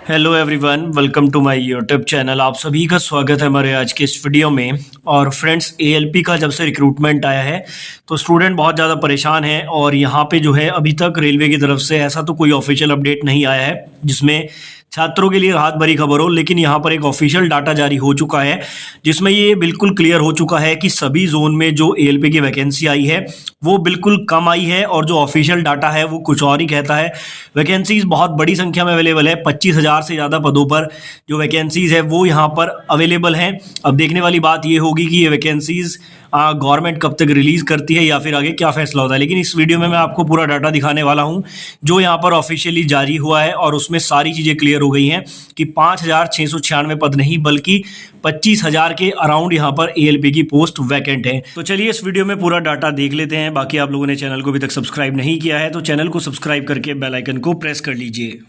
Hello everyone, welcome to my YouTube channel. आप सभी का स्वागत है हमारे आज के इस वीडियो में। और फ्रेंड्स, एएलपी का जब से रिक्रूटमेंट आया है तो स्टूडेंट बहुत ज़्यादा परेशान है। और यहाँ पे जो है अभी तक रेलवे की तरफ से ऐसा तो कोई ऑफिशियल अपडेट नहीं आया है जिसमें छात्रों के लिए राहत भरी खबर हो, लेकिन यहाँ पर एक ऑफिशियल डाटा जारी हो चुका है जिसमें ये बिल्कुल क्लियर हो चुका है कि सभी जोन में जो एएलपी की वैकेंसी आई है वो बिल्कुल कम आई है। और जो ऑफिशियल डाटा है वो कुछ और ही कहता है। वैकेंसीज बहुत बड़ी संख्या में अवेलेबल है, 25,000 से ज़्यादा पदों पर जो वैकेंसीज है वो यहाँ पर अवेलेबल हैं। अब देखने वाली बात ये होगी कि ये वैकेंसीज गवर्नमेंट कब तक रिलीज़ करती है या फिर आगे क्या फैसला होता है। लेकिन इस वीडियो में मैं आपको पूरा डाटा दिखाने वाला हूँ जो यहाँ पर ऑफिशियली जारी हुआ है, और उसमें सारी चीज़ें क्लियर हो गई हैं कि 5,696 पद नहीं बल्कि 25,000 के अराउंड यहाँ पर एएलपी की पोस्ट वैकेंट है। तो चलिए इस वीडियो में पूरा डाटा देख लेते हैं। बाकी आप लोगों ने चैनल को अभी तक सब्सक्राइब नहीं किया है तो चैनल को सब्सक्राइब करके बेल आइकन को प्रेस कर लीजिए।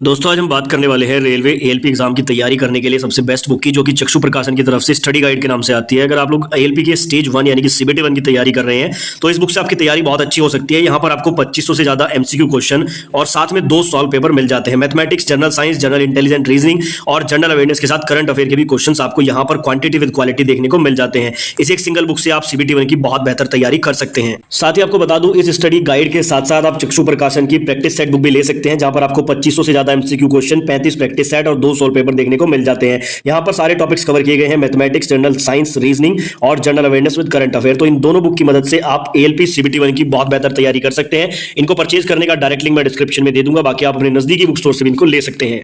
दोस्तों, आज हम बात करने वाले हैं रेलवे एएलपी एग्जाम की तैयारी करने के लिए सबसे बेस्ट बुक की, जो कि चक्षु प्रकाशन की तरफ से स्टडी गाइड के नाम से आती है। अगर आप लोग एएलपी के स्टेज 1 यानी कि सीबीटी 1 की तैयारी कर रहे हैं तो इस बुक से आपकी तैयारी बहुत अच्छी हो सकती है। यहाँ पर आपको 2500 से ज्यादा एमसीक्यू क्वेश्चन और साथ में 2 सॉल्व पेपर मिल जाते हैं। Mathematics, general science, general intelligent reasoning और जनरल अवेयरनेस के साथ करंट अफेयर के भी क्वेश्चन आपको यहाँ पर क्वांटिटी विद क्वालिटी देखने को मिल जाते हैं। इस एक सिंगल बुक से आप सीबीटी 1 की बहुत बेहतर तैयारी कर सकते हैं। साथ ही आपको बता दूं, इस स्टडी गाइड के साथ साथ आप चक्षु प्रकाशन की प्रैक्टिस सेट बुक भी ले सकते हैं, जहां पर आपको 2500 से ज्यादा एमसीक्यू क्वेश्चन, 35 प्रैक्टिस सेट और 2 सॉल्व पेपर देखने को मिल जाते हैं। यहां पर सारे टॉपिक्स कवर किए गए हैं, मैथमेटिक्स, जनरल साइंस, रीजनिंग और general awareness with current affair. तो इन दोनों बुक की मदद से आप एएलपी सीबीटी 1 की बहुत बेहतर तैयारी कर सकते हैं। इनको परचेज करने का डायरेक्ट लिंक मैं डिस्क्रिप्शन में दे दूंगा, बाकी आप अपने नजदीकी बुक स्टोर से भी इनको ले सकते हैं।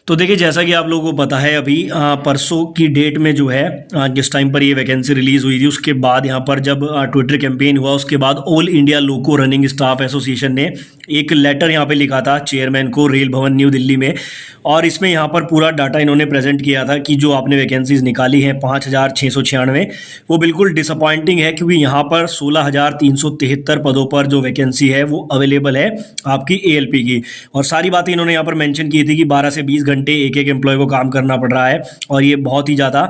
तो देखिए, जैसा कि आप लोगों को पता है, अभी परसों की डेट में जो है जिस टाइम पर ये वैकेंसी रिलीज़ हुई थी उसके बाद यहाँ पर जब ट्विटर कैंपेन हुआ उसके बाद all India loco running staff association ने एक लेटर यहाँ पे लिखा था चेयरमैन को रेल भवन न्यू दिल्ली में। और इसमें यहाँ पर पूरा डाटा इन्होंने प्रेजेंट किया था कि जो आपने वैकेंसीज निकाली हैं 5,696 वो बिल्कुल डिसअपॉइंटिंग है, क्योंकि यहाँ पर 16,373 पदों पर जो वैकेंसी है वो अवेलेबल है आपकी एएलपी की। और सारी बातें इन्होंने यहाँ पर मेंशन की थी कि 12 से 20 घंटे एक एक एम्प्लॉय को काम करना पड़ रहा है, और ये बहुत ही ज़्यादा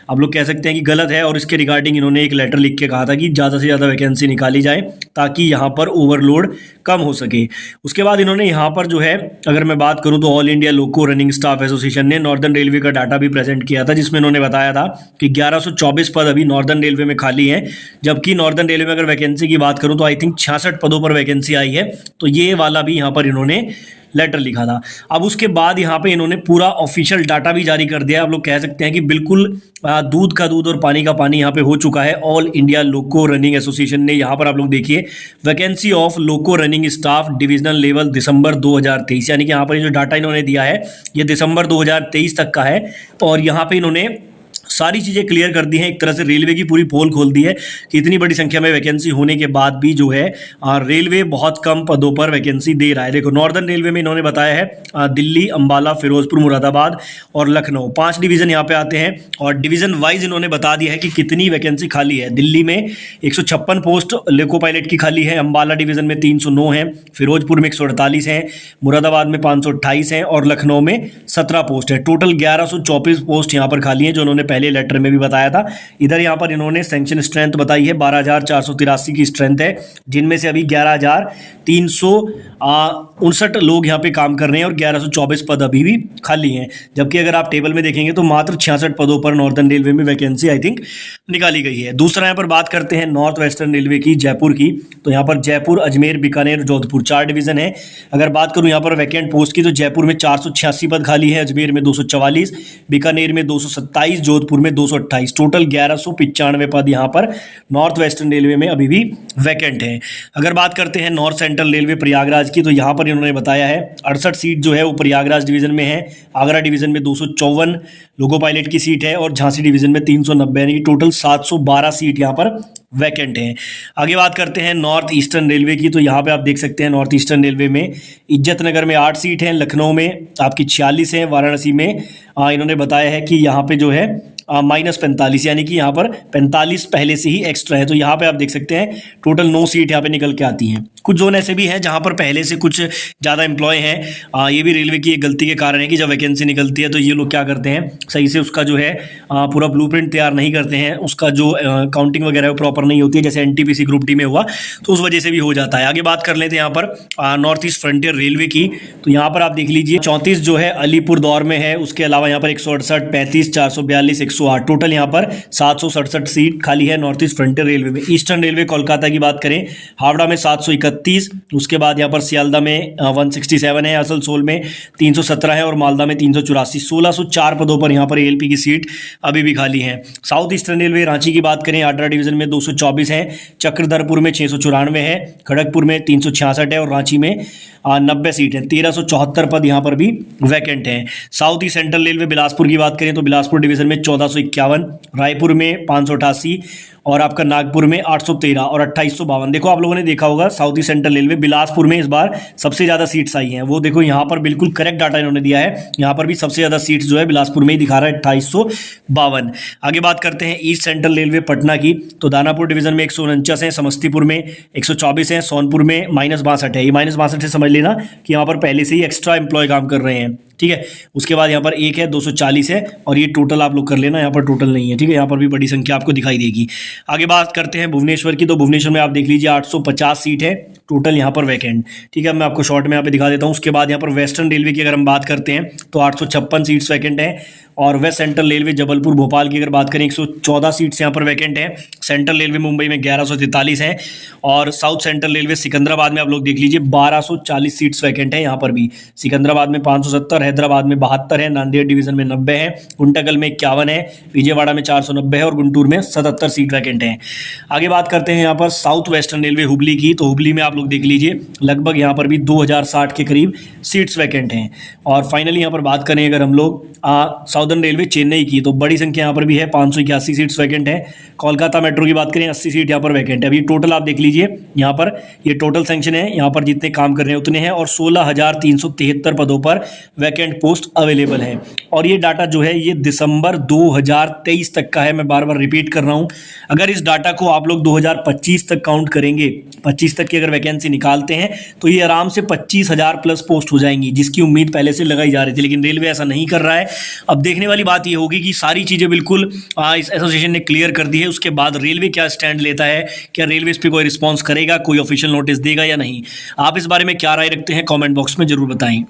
आप लोग कह सकते हैं कि गलत है। और इसके रिगार्डिंग इन्होंने एक लेटर लिख के कहा था कि ज़्यादा से ज़्यादा वैकेंसी निकाली जाए ताकि यहाँ पर ओवरलोड कम हो सके। उसके बाद इन्होंने यहाँ पर जो है, अगर मैं बात करूँ तो all India loco running staff association ने नॉर्दर्न रेलवे का डाटा भी प्रेजेंट किया था, जिसमें इन्होंने बताया था कि 1124 पद अभी नॉर्दर्न रेलवे में खाली हैं। जबकि नॉर्दर्न रेलवे में अगर वैकेंसी की बात करूँ तो आई थिंक 66 पदों पर वैकेंसी आई है। तो ये वाला भी यहाँ पर इन्होंने लेटर लिखा था। अब उसके बाद यहाँ पे इन्होंने पूरा ऑफिशियल डाटा भी जारी कर दिया। आप लोग कह सकते हैं कि बिल्कुल दूध का दूध और पानी का पानी यहाँ पे हो चुका है। All India loco running association ने यहाँ पर आप लोग देखिए, vacancy of loco running staff divisional level December 2023, यानी कि यहाँ पर जो डाटा इन्होंने दिया है ये दिसंबर 2023 तक का है। और यहाँ पे इन्होंने सारी चीज़ें क्लियर कर दी हैं। एक तरह से रेलवे की पूरी पोल खोल दी है कि इतनी बड़ी संख्या में वैकेंसी होने के बाद भी जो है रेलवे बहुत कम पदों पर वैकेंसी दे रहा है। देखो, नॉर्दर्न रेलवे में इन्होंने बताया है दिल्ली, अंबाला, फिरोजपुर, मुरादाबाद और लखनऊ 5 डिवीज़न यहाँ पे आते हैं। और डिवीज़न वाइज इन्होंने बता दिया है कि कितनी वैकेंसी खाली है। दिल्ली में 156 पोस्ट लोको पायलट की खाली है, अंबाला डिवीज़न में 309 है, फिरोजपुर में 148 हैं, मुरादाबाद में 528 हैं और लखनऊ में 17 पोस्ट है। टोटल 1124 पोस्ट यहाँ पर खाली हैं, जो उन्होंने पहले लेटर में भी बताया था। इधर यहाँ पर इन्होंने सैंक्शन स्ट्रेंथ बताई है 12,483 की स्ट्रेंथ है, जिनमें से अभी 11,359 लोग यहाँ पे काम कर रहे हैं और 1124 पद अभी भी खाली हैं। जबकि अगर आप टेबल में देखेंगे तो मात्र 66 पदों पर नॉर्दर्न रेलवे में वैकेंसी आई थिंक निकाली गई है। दूसरा यहाँ पर बात करते हैं नॉर्थ वेस्टर्न रेलवे की, जयपुर की। तो यहाँ पर जयपुर, अजमेर, बीकानेर, जोधपुर 4 डिवीजन है। अगर बात करूँ यहाँ पर वैकेंट पोस्ट की तो जयपुर में 486 पद खाली है, अजमेर में 244, बीकानेर में 227, जोधपुर में 228, टोटल 1195 पद यहाँ पर नॉर्थ वेस्टर्न रेलवे में अभी भी वैकेंट है। अगर बात करते हैं नॉर्थ सेंट्रल रेलवे प्रयागराज की, तो यहाँ पर इन्होंने बताया है 68 सीट जो है वो प्रयागराज डिवीजन में है, आगरा डिवीजन में 254 लोको पायलट की सीट है और झांसी डिवीजन में 390, यानी कि टोटल 712 सीट यहाँ पर वैकेंट हैं। आगे बात करते हैं नॉर्थ ईस्टर्न रेलवे की, तो यहाँ पे आप देख सकते हैं नॉर्थ ईस्टर्न रेलवे में इज्जत नगर में 8 सीट हैं, लखनऊ में आपकी 46 हैं, वाराणसी में इन्होंने बताया है कि यहाँ पे जो है -45, यानी कि यहाँ पर 45 पहले से ही एक्स्ट्रा है। तो यहाँ पे आप देख सकते हैं टोटल 9 सीट यहाँ पे निकल के आती हैं। कुछ जोन ऐसे भी हैं जहाँ पर पहले से कुछ ज़्यादा एम्प्लॉय हैं। ये भी रेलवे की एक गलती के कारण है कि जब वैकेंसी निकलती है तो ये लोग क्या करते हैं, सही से उसका जो है पूरा ब्लूप्रिंट तैयार नहीं करते हैं, उसका जो काउंटिंग वगैरह है वो प्रॉपर नहीं होती है, जैसे एनटीपीसी ग्रुप डी में हुआ, तो उस वजह से भी हो जाता है। आगे बात कर लेते हैं यहाँ पर नॉर्थ ईस्ट फ्रंटियर रेलवे की। तो यहाँ पर आप देख लीजिए 34 जो है अलीपुर दौर में है, उसके अलावा यहाँ पर 168, 35, 442, 108, टोटल यहाँ पर 767 सीट खाली है नॉर्थ ईस्ट फ्रंटियर रेलवे में। ईस्टर्न रेलवे कोलकाता की बात करें, हावड़ा में 731, उसके बाद यहाँ पर सियालदा में 167 है, असनसोल में 317 है और मालदा में 384। 1604 पदों पर यहाँ पर एएलपी की सीट अभी भी खाली है। साउथ ईस्टर्न रेलवे रांची की बात करें, आड्रा डिवीजन में 224 है, चक्रधरपुर में 694 है, खड़गपुर में 366 है और रांची में 90 सीट है। 1374 पद यहाँ पर भी वैकेंट हैं। South east central railway Bilaspur की बात करें तो बिलासपुर डिवीजन में 1451, रायपुर में 588 और आपका नागपुर में 813 और 2852। देखो आप लोगों ने देखा होगा south east central railway Bilaspur में इस बार सबसे ज़्यादा सीट्स आई हैं। वो देखो यहाँ पर बिल्कुल करेक्ट डाटा इन्होंने दिया है, यहाँ पर भी सबसे ज़्यादा सीट्स जो है बिलासपुर में ही दिखा रहा है, 2852। आगे बात करते हैं ईस्ट सेंट्रल रेलवे पटना की। तो दानापुर डिवीजन में 149 है, समस्तीपुर में 124 है, सोनपुर में -62 है। ये -62 से समझ लेना कि यहाँ पर पहले से ही एक्स्ट्रा एम्प्लॉय काम कर रहे हैं, ठीक है। उसके बाद यहाँ पर एक है, 240 है और ये टोटल आप लोग कर लेना, यहाँ पर टोटल नहीं है, ठीक है। यहाँ पर भी बड़ी संख्या आपको दिखाई देगी। आगे बात करते हैं भुवनेश्वर की। तो भुवनेश्वर में आप देख लीजिए 850 सीट है टोटल यहाँ पर वैकेंट, ठीक है। मैं आपको शॉर्ट में यहाँ पे दिखा देता हूँ। उसके बाद यहाँ पर वेस्टर्न रेलवे की अगर हम बात करते हैं तो 856 सीट्स वैकेंट है और West Central Railway Jabalpur Bhopal की अगर बात करें 114 सीट्स यहाँ पर वैकेंट है। सेंट्रल रेलवे मुंबई में 1143 है और साउथ सेंट्रल रेलवे सिकंदराबाद में आप लोग देख लीजिए 1240 सीट्स वैकेंट है। यहाँ पर भी सिकंदराबाद में 570, हैदराबाद में 72 है, नांदेड़ डिवीजन में 90 है, गुंटकल में 51 है, विजयवाड़ा में 490 है और गुंटूर में 77 सीट वैकेंट है। आगे बात करते हैं यहाँ पर साउथ वेस्टर्न रेलवे हुबली की। तो हुबली में आप लोग देख लीजिए लगभग यहाँ पर भी 2060 के करीब सीट्स वैकेंट हैं। और फाइनली यहाँ पर बात करें अगर हम लोग साउदर्न रेलवे चेन्नई की, तो बड़ी संख्या यहाँ पर भी है, 581 सीट्स वैकेंट है। कोलकाता मेट्रो की बात करें 80 सीट यहाँ पर वैकेंट है। अभी टोटल आप देख लीजिए यहाँ पर ये टोटल सैंक्शन है, यहाँ पर जितने काम कर रहे हैं उतने हैं और 16,373 पदों पर वैकेंट पोस्ट अवेलेबल है। और ये डाटा जो है ये दिसंबर 2023 तक का है, मैं बार बार रिपीट कर रहा हूँ। अगर इस डाटा को आप लोग 2025 तक काउंट करेंगे, 25 तक की अगर वैकेंसी निकालते हैं तो ये आराम से 25,000 प्लस पोस्ट हो जाएंगी, जिसकी उम्मीद पहले से लगाई जा रही थी, लेकिन रेलवे ऐसा नहीं कर रहा है। अब देखने वाली बात ये होगी कि सारी चीज़ें बिल्कुल इस एसोसिएशन ने क्लियर कर दी है, उसके बाद रेलवे क्या स्टैंड लेता है, क्या रेलवे इस पर कोई रिस्पॉन्स करेगा, कोई ऑफिशियल नोटिस देगा या नहीं। आप इस बारे में क्या राय रखते हैं कमेंट बॉक्स में जरूर बताएं।